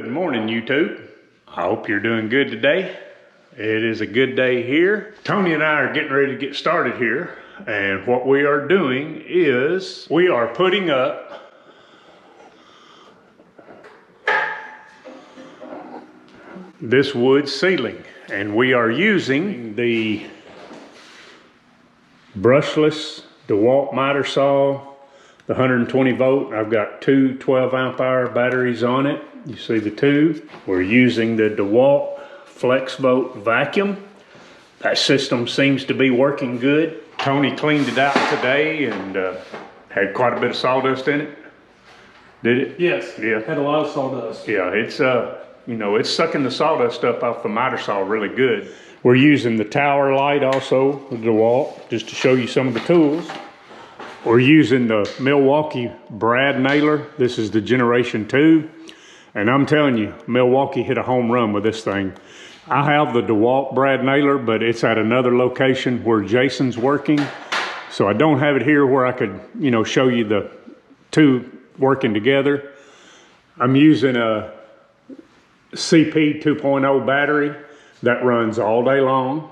Good morning, YouTube. I hope you're doing good today. It is a good day here. Tony and I are getting ready to get started here. And what we are doing is we are putting up this wood ceiling. And we are using the brushless DeWalt miter saw, the 120 volt. I've got two 12 amp hour batteries on it. You see the two. We're using the DeWalt FlexVolt vacuum. That system seems to be working good. Tony cleaned it out today and had quite a bit of sawdust in it. Did it? Yes. Yeah. Had a lot of sawdust. Yeah, it's you know, it's sucking the sawdust up off the miter saw really good. We're using the tower light also, the DeWalt, just to show you some of the tools. We're using the Milwaukee brad nailer. This is the Generation 2. And I'm telling you, Milwaukee hit a home run with this thing. I have the DeWalt brad nailer, but it's at another location where Jason's working. So I don't have it here where I could, you know, show you the two working together. I'm using a CP 2.0 battery that runs all day long.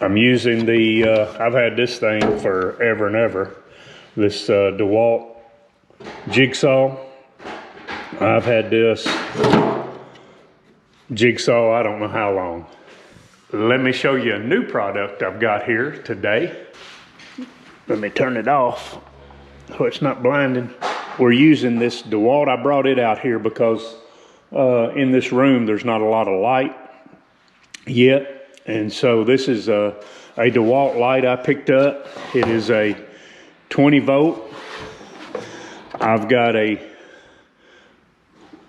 I'm using the, I've had this thing forever and ever, this DeWalt jigsaw. I've had this jigsaw, I don't know how long. Let me show you a new product I've got here today. Let me turn it off so it's not blinding. We're using this DeWalt. I brought it out here because in this room there's not a lot of light yet. And so this is a DeWalt light I picked up. It is a 20 volt. I've got a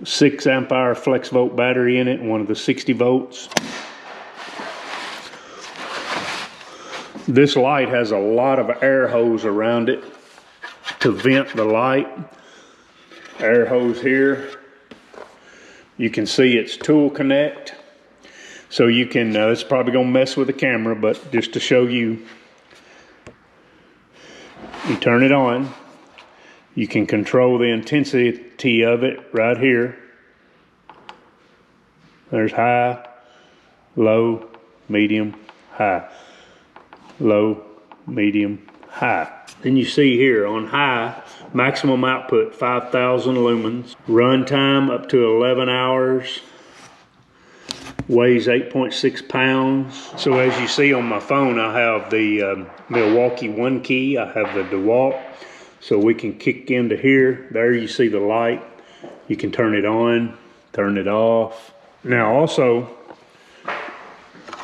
6 amp hour FlexVolt battery in it, one of the 60 volts. This light has a lot of air hose around it to vent the light. Air hose here. You can see it's tool connect. So you can, it's probably gonna mess with the camera, but just to show you, you turn it on. You can control the intensity of it right here. There's high, low, medium, high. Low, medium, high. Then you see here on high, maximum output 5,000 lumens. Run time up to 11 hours. Weighs 8.6 pounds. So as you see on my phone, I have the Milwaukee 1 key. I have the DeWalt. So we can kick into here. There you see the light. You can turn it on, turn it off. Now also,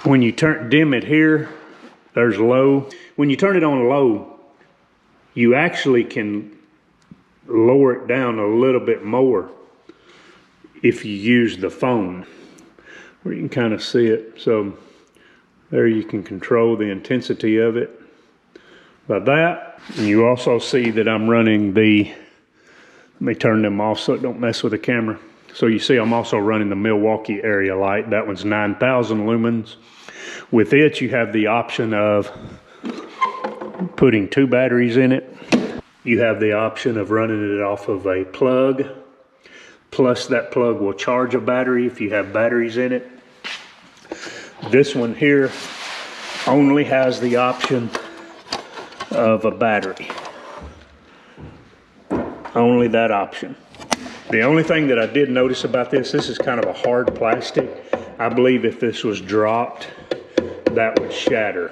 when you dim it here, there's low. When you turn it on low, you actually can lower it down a little bit more if you use the phone, where you can kind of see it. So there you can control the intensity of it by that. And you also see that I'm running the, let me turn them off so it don't mess with the camera. So you see I'm also running the Milwaukee area light. That one's 9,000 lumens. With it, you have the option of putting two batteries in it. You have the option of running it off of a plug. Plus that plug will charge a battery if you have batteries in it. This one here only has the option of a battery. Only that option. The only thing that I did notice about this is kind of a hard plastic. I believe if this was dropped, that would shatter.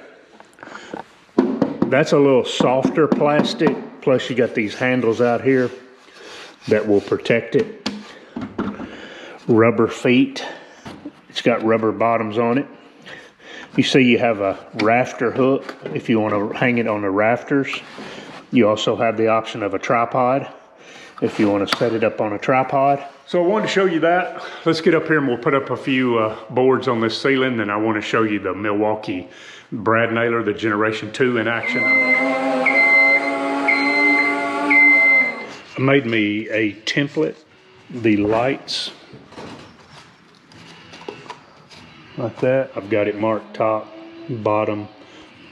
That's a little softer plastic. Plus you got these handles out here that will protect it. Rubber feet. It's got rubber bottoms on it. You see you have a rafter hook if you want to hang it on the rafters. You also have the option of a tripod if you want to set it up on a tripod. So I wanted to show you that. Let's get up here and we'll put up a few boards on this ceiling. Then I want to show you the Milwaukee brad nailer, the Generation 2 in action. I made me a template, the lights. Like that. I've got it marked top, bottom,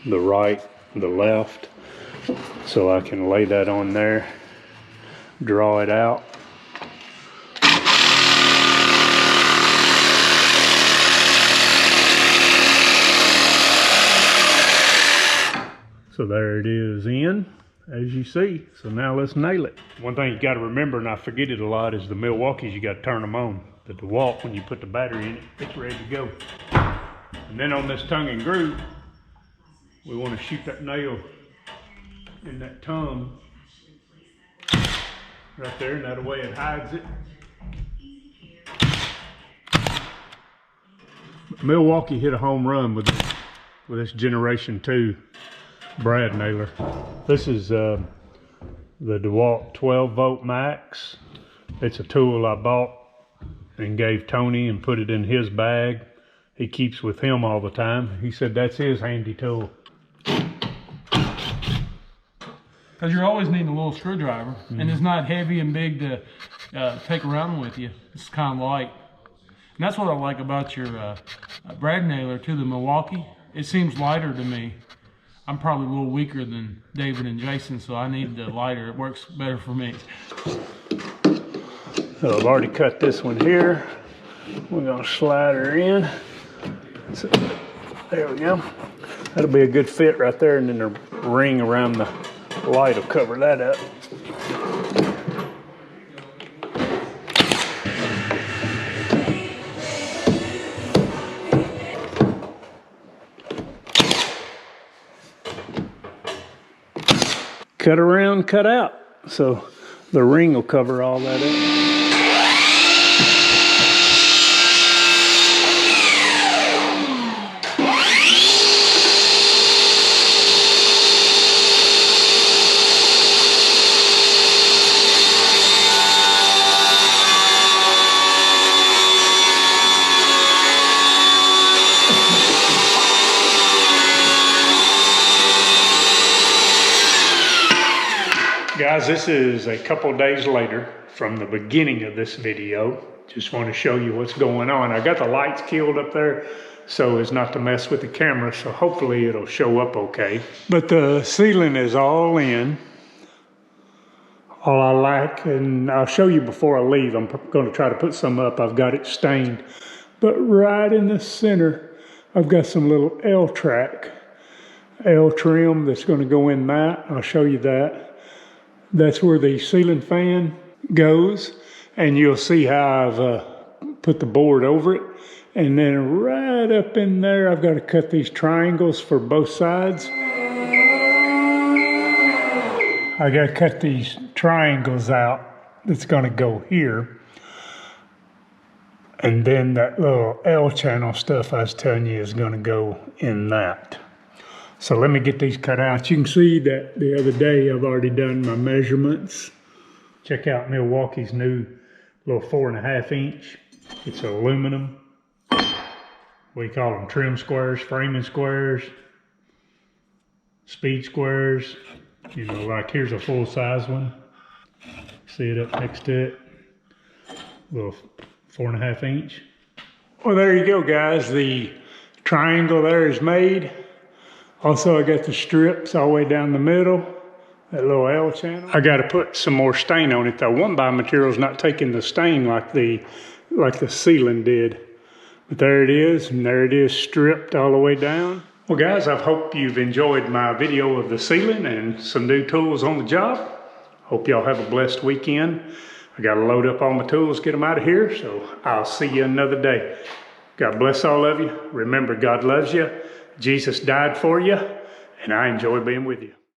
the right, the left. So I can lay that on there, draw it out. So there it is in, as you see. So now let's nail it. One thing you got to remember, and I forget it a lot, is the Milwaukee's, you got to turn them on. The DeWalt, when you put the battery in it, it's ready to go. And then on this tongue and groove, we want to shoot that nail in that tongue right there, and that way it hides it. Milwaukee hit a home run with this Generation 2 brad nailer. This is the DeWalt 12 volt max. It's a tool I bought and gave Tony and put it in his bag. He keeps with him all the time. He said that's his handy tool. Because you're always needing a little screwdriver, and it's not heavy and big to take around with you. It's kind of light. And that's what I like about your brad nailer too, the Milwaukee. It seems lighter to me. I'm probably a little weaker than David and Jason, so I need the lighter. It works better for me. So I've already cut this one here. We're gonna slide her in. So, there we go. That'll be a good fit right there, and then the ring around the light will cover that up. Cut around, cut out. So the ring will cover all that up. Guys, this is a couple days later from the beginning of this video. Just want to show you what's going on. I got the lights killed up there so as not to mess with the camera, so hopefully it'll show up okay. But the ceiling is all in. All I like, and I'll show you before I leave, I'm going to try to put some up. I've got it stained. But right in the center, I've got some little L-track, L trim that's going to go in that. I'll show you that. That's where the ceiling fan goes, and you'll see how I've put the board over it. And then right up in there, I've got to cut these triangles for both sides. I got to cut these triangles out that's going to go here. And then that little L channel stuff I was telling you is going to go in that. So let me get these cut out. You can see that the other day I've already done my measurements. Check out Milwaukee's new little 4.5 inch. It's aluminum. We call them trim squares, framing squares, speed squares. You know, like here's a full size one. See it up next to it. Little 4.5 inch. Well, there you go, guys. The triangle there is made. Also, I got the strips all the way down the middle, that little L channel. I got to put some more stain on it though. One by material's not taking the stain like the ceiling did. But there it is, and there it is stripped all the way down. Well guys, I hope you've enjoyed my video of the ceiling and some new tools on the job. Hope y'all have a blessed weekend. I got to load up all my tools, get them out of here, so I'll see you another day. God bless all of you. Remember, God loves you. Jesus died for you, and I enjoy being with you.